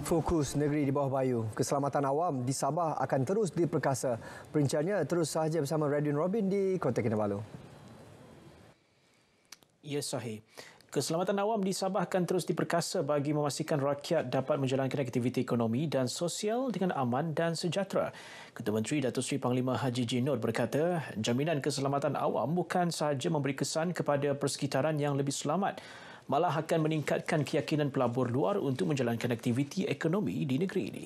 Fokus negeri di bawah bayu. Keselamatan awam di Sabah akan terus diperkasa. Perinciannya terus sahaja bersama Radin Robin di Kota Kinabalu. Ya, sahih. Keselamatan awam di Sabah akan terus diperkasa bagi memastikan rakyat dapat menjalankan aktiviti ekonomi dan sosial dengan aman dan sejahtera. Ketua Menteri Datuk Seri Panglima Haji J. Noor berkata, jaminan keselamatan awam bukan sahaja memberi kesan kepada persekitaran yang lebih selamat, malah akan meningkatkan keyakinan pelabur luar untuk menjalankan aktiviti ekonomi di negeri ini.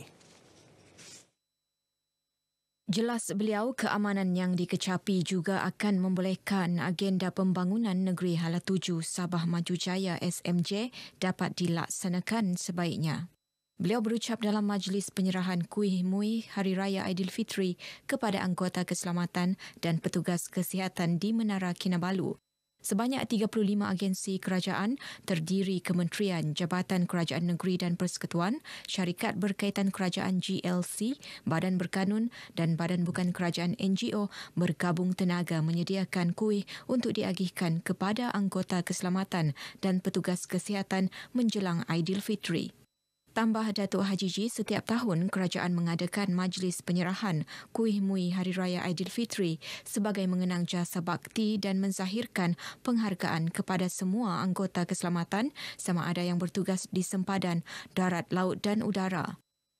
Jelas beliau, keamanan yang dikecapi juga akan membolehkan agenda pembangunan negeri Hala Tuju Sabah Maju Jaya SMJ dapat dilaksanakan sebaiknya. Beliau berucap dalam majlis penyerahan kuih muih Hari Raya Aidilfitri kepada anggota keselamatan dan petugas kesihatan di Menara Kinabalu. Sebanyak 35 agensi kerajaan terdiri Kementerian, Jabatan Kerajaan Negeri dan Persekutuan, syarikat berkaitan kerajaan GLC, badan berkanun dan badan bukan kerajaan NGO bergabung tenaga menyediakan kuih untuk diagihkan kepada anggota keselamatan dan petugas kesihatan menjelang Aidilfitri. Tambah Datuk Haji J, setiap tahun kerajaan mengadakan majlis penyerahan kuih muih Hari Raya Aidilfitri sebagai mengenang jasa bakti dan menzahirkan penghargaan kepada semua anggota keselamatan sama ada yang bertugas di sempadan, darat, laut dan udara.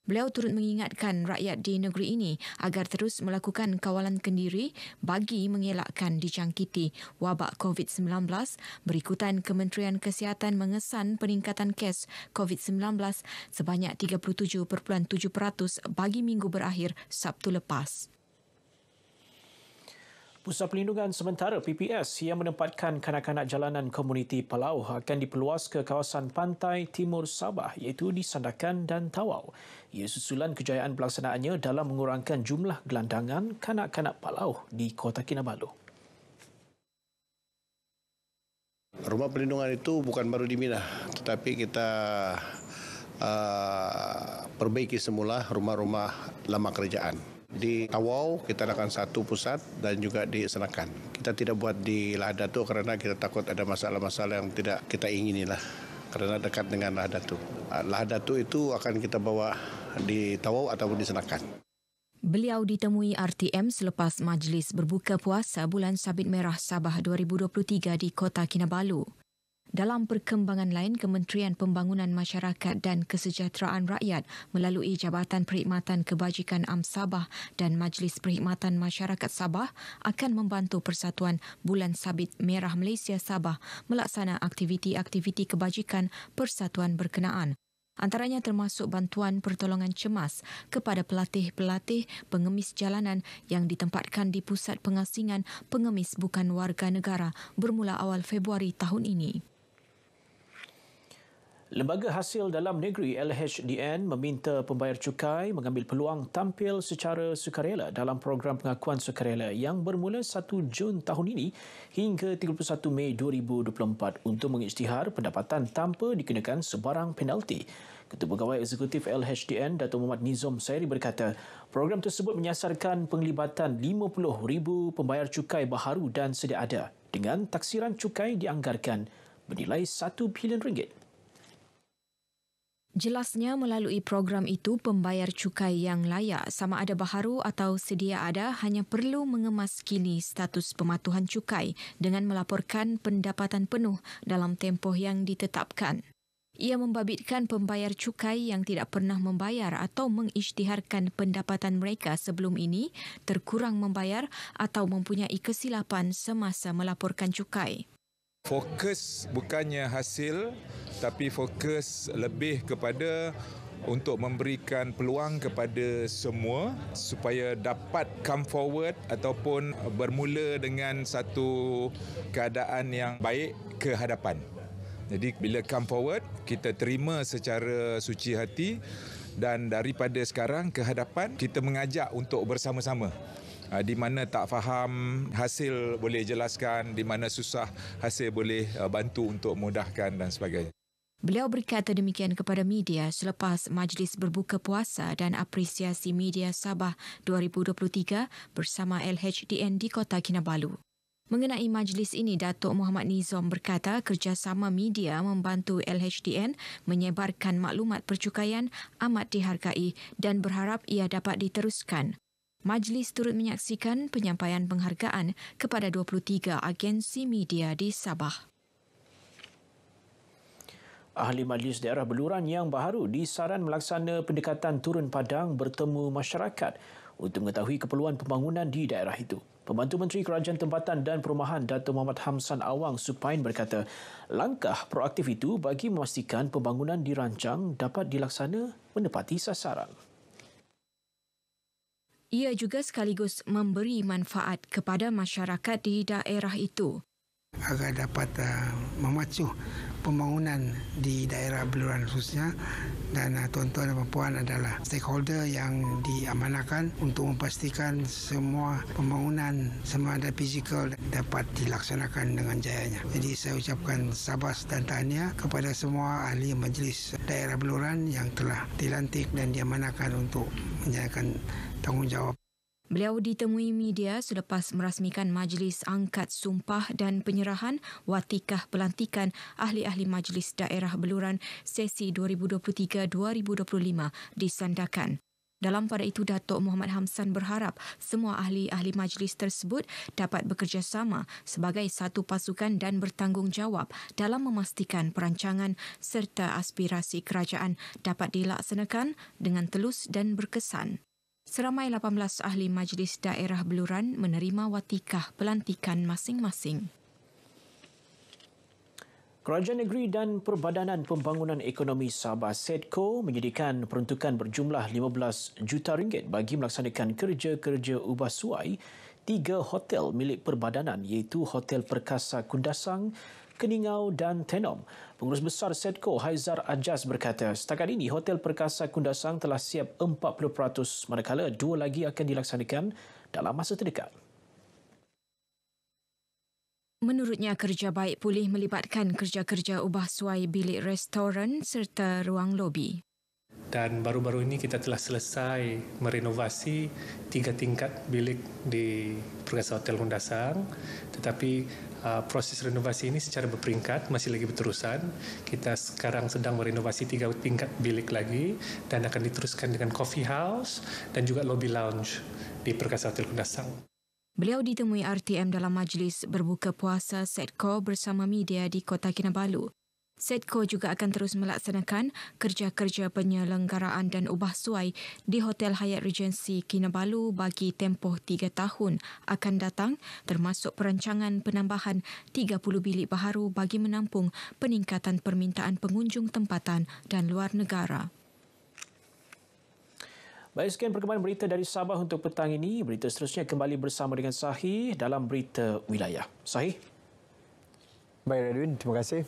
Beliau turut mengingatkan rakyat di negeri ini agar terus melakukan kawalan kendiri bagi mengelakkan dijangkiti wabak COVID-19. Berikutan Kementerian Kesihatan mengesan peningkatan kes COVID-19 sebanyak 37.7% bagi minggu berakhir Sabtu lepas. Pusat Pelindungan Sementara PPS yang menempatkan kanak-kanak jalanan komuniti Palau akan diperluas ke kawasan pantai timur Sabah iaitu di Sandakan dan Tawau. Ia susulan kejayaan pelaksanaannya dalam mengurangkan jumlah gelandangan kanak-kanak Palau di Kota Kinabalu. Rumah perlindungan itu bukan baru di Mina, tetapi kita perbaiki semula rumah-rumah lama kerajaan. Di Tawau kita akan satu pusat dan juga di Sandakan. Kita tidak buat di Lahadatul kerana kita takut ada masalah-masalah yang tidak kita inginilah kerana dekat dengan Lahadatul. Lahadatul itu akan kita bawa di Tawau ataupun di Sandakan. Beliau ditemui RTM selepas majlis berbuka puasa Bulan Sabit Merah Sabah 2023 di Kota Kinabalu. Dalam perkembangan lain, Kementerian Pembangunan Masyarakat dan Kesejahteraan Rakyat melalui Jabatan Perkhidmatan Kebajikan Am Sabah dan Majlis Perkhidmatan Masyarakat Sabah akan membantu Persatuan Bulan Sabit Merah Malaysia Sabah melaksana aktiviti-aktiviti kebajikan persatuan berkenaan. Antaranya termasuk bantuan pertolongan cemas kepada pelatih-pelatih pengemis jalanan yang ditempatkan di pusat pengasingan pengemis bukan warga negara bermula awal Februari tahun ini. Lembaga Hasil Dalam Negeri LHDN meminta pembayar cukai mengambil peluang tampil secara sukarela dalam program pengakuan sukarela yang bermula 1 Jun tahun ini hingga 31 Mei 2024 untuk mengisytihar pendapatan tanpa dikenakan sebarang penalti. Ketua Pegawai Eksekutif LHDN, Datuk Muhammad Nizam Sairi berkata, program tersebut menyasarkan penglibatan 50,000 pembayar cukai baharu dan sedia ada dengan taksiran cukai dianggarkan bernilai RM1 bilion. Jelasnya, melalui program itu, pembayar cukai yang layak sama ada baharu atau sedia ada hanya perlu mengemaskini status pematuhan cukai dengan melaporkan pendapatan penuh dalam tempoh yang ditetapkan. Ia membabitkan pembayar cukai yang tidak pernah membayar atau mengisytiharkan pendapatan mereka sebelum ini terkurang membayar atau mempunyai kesilapan semasa melaporkan cukai. Fokus bukannya hasil, tapi fokus lebih kepada untuk memberikan peluang kepada semua supaya dapat come forward ataupun bermula dengan satu keadaan yang baik ke hadapan. Jadi bila come forward, kita terima secara suci hati dan daripada sekarang ke hadapan kita mengajak untuk bersama-sama. Di mana tak faham, hasil boleh jelaskan, di mana susah, hasil boleh bantu untuk mudahkan dan sebagainya. Beliau berkata demikian kepada media selepas Majlis Berbuka Puasa dan Apresiasi Media Sabah 2023 bersama LHDN di Kota Kinabalu. Mengenai majlis ini, Datuk Muhammad Nizam berkata kerjasama media membantu LHDN menyebarkan maklumat percukaian amat dihargai dan berharap ia dapat diteruskan. Majlis turut menyaksikan penyampaian penghargaan kepada 23 agensi media di Sabah. Ahli Majlis Daerah Beluran yang baharu disaran melaksana pendekatan turun padang bertemu masyarakat untuk mengetahui keperluan pembangunan di daerah itu. Pembantu Menteri Kerajaan Tempatan dan Perumahan Datuk Muhammad Hamsan Awang Supain berkata, langkah proaktif itu bagi memastikan pembangunan dirancang dapat dilaksana menepati sasaran. Ia juga sekaligus memberi manfaat kepada masyarakat di daerah itu. Agar dapat memacu pembangunan di daerah Beluran khususnya, dan tuan-tuan dan puan adalah stakeholder yang diamanahkan untuk memastikan semua pembangunan sama ada fizikal dapat dilaksanakan dengan jayanya. Jadi saya ucapkan sabas dan tahniah kepada semua ahli Majlis Daerah Beluran yang telah dilantik dan diamanahkan untuk menjalankan tanggungjawab. Beliau ditemui media selepas merasmikan Majlis Angkat Sumpah dan Penyerahan Watikah Pelantikan Ahli-Ahli Majlis Daerah Beluran sesi 2023-2025 di Sandakan. Dalam pada itu, Datuk Muhammad Hamsan berharap semua ahli-ahli majlis tersebut dapat bekerjasama sebagai satu pasukan dan bertanggungjawab dalam memastikan perancangan serta aspirasi kerajaan dapat dilaksanakan dengan telus dan berkesan. Seramai 18 ahli Majlis Daerah Beluran menerima watikah pelantikan masing-masing. Kerajaan Negeri dan Perbadanan Pembangunan Ekonomi Sabah SEDCO menyediakan peruntukan berjumlah 15 juta ringgit bagi melaksanakan kerja-kerja ubah suai 3 hotel milik perbadanan iaitu Hotel Perkasa Kundasang, Keningau dan Tenom. Pengurus Besar SEDCO Haizar Ajaz berkata, setakat ini Hotel Perkasa Kundasang telah siap 40%, manakala 2 lagi akan dilaksanakan dalam masa terdekat. Menurutnya, kerja baik pulih melibatkan kerja-kerja ubah suai bilik restoran serta ruang lobi. Dan baru-baru ini kita telah selesai merenovasi 3 tingkat bilik di Perkasa Hotel Kundasang. Tetapi proses renovasi ini secara berperingkat masih lagi berterusan. Kita sekarang sedang merenovasi 3 tingkat bilik lagi dan akan diteruskan dengan coffee house dan juga lobby lounge di Perkasa Hotel Kundasang. Beliau ditemui RTM dalam majlis berbuka puasa SEDCO bersama media di Kota Kinabalu. SEDCO juga akan terus melaksanakan kerja-kerja penyelenggaraan dan ubah suai di Hotel Hyatt Regency Kinabalu bagi tempoh 3 tahun akan datang, termasuk perancangan penambahan 30 bilik baharu bagi menampung peningkatan permintaan pengunjung tempatan dan luar negara. Baik, sekian perkembangan berita dari Sabah untuk petang ini. Berita seterusnya kembali bersama dengan Sahih dalam Berita Wilayah. Sahih. Baik, Radwin. Terima kasih.